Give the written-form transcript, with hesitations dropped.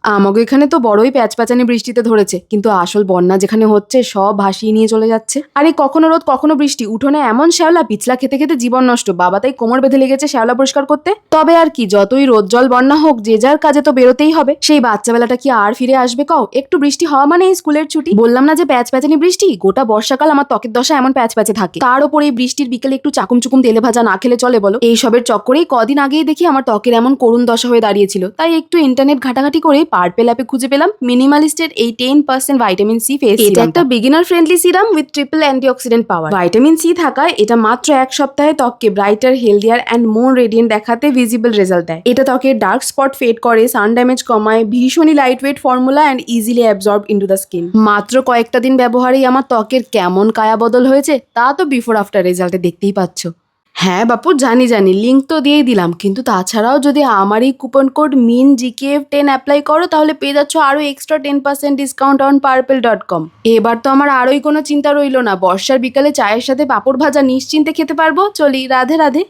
আমাকে এখানে তো বড়ই প্যাচপ্যাচানি বৃষ্টিতে ধরেছে, কিন্তু আসল বন্যা যেখানে হচ্ছে সব ভাসিয়ে নিয়ে চলে যাচ্ছে। আরে কখনো রোদ কখনো বৃষ্টি, উঠোনে এমন শ্যাওলা, পিছলা খেতে খেতে জীবন নষ্ট। বাবা তাই কোমর বেঁধে লেগেছে শ্যাওলা পরিষ্কার করতে। তবে আর কি, যতই রোদ জল বন্যা হোক, যে যার কাজে তো বেরোতেই হবে। সেই বাচ্চাবেলাটা কি আর ফিরে আসবে কও? একটু বৃষ্টি হওয়া মানে এই স্কুলের ছুটি। বললাম না যে প্যাচপ্যাচানি বৃষ্টি, গোটা বর্ষাকাল আমার ত্বকের দশা এমন প্যাচপ্যাচে থাকে। তার উপর এই বৃষ্টির বিকেলে একটু চাকুম চুকুম তেলে ভাজা না খেলে চলে বলো? এইসবের চক্করেই কদিন আগেই দেখি আমার ত্বকের এমন করুণ দশা হয়ে দাঁড়িয়েছিল। তাই একটু ইন্টারনেট ঘাটাঘাটি করে পার্পেল অ্যাপে খুঁজে পেলাম মিনিমালিস্টের এই 10% ভাইটামিন সি ফেস সিরাম। এটা একটা beginner friendly serum with triple antioxidant power. Vitamin C থাকায় এটা মাত্র এক সপ্তাহে ত্বককে brighter, healthier and more radiant দেখাতে ভিজিবল রেজাল্ট দেয়। এটা ত্বকের ডার্ক স্পট ফেড করে, সান ড্যামেজ কমায়, ভীষণই light weight formula and easily absorb into the skin. মাত্র কয়েকটা দিন ব্যবহারেই আমার ত্বকের কেমন কায়া বদল হয়েছে তা তো বিফোর আফটার রেজাল্টে দেখতেই পাচ্ছ। হ্যাঁ বাপু, জানি লিঙ্ক তো দিয়েই দিলাম, কিন্তু তাছাড়াও যদি আমার এই কুপন কোড মিন GKF10 অ্যাপ্লাই করো তাহলে পেয়ে যাচ্ছ আরো এক্সট্রা 10% ডিসকাউন্ট অন purple.com। এবার তো আমার আরোই কোনো চিন্তা রইলো না, বর্ষার বিকালে চায়ের সাথে পাঁপড় ভাজা নিশ্চিন্তে খেতে পারবো। চলি, রাধে রাধে।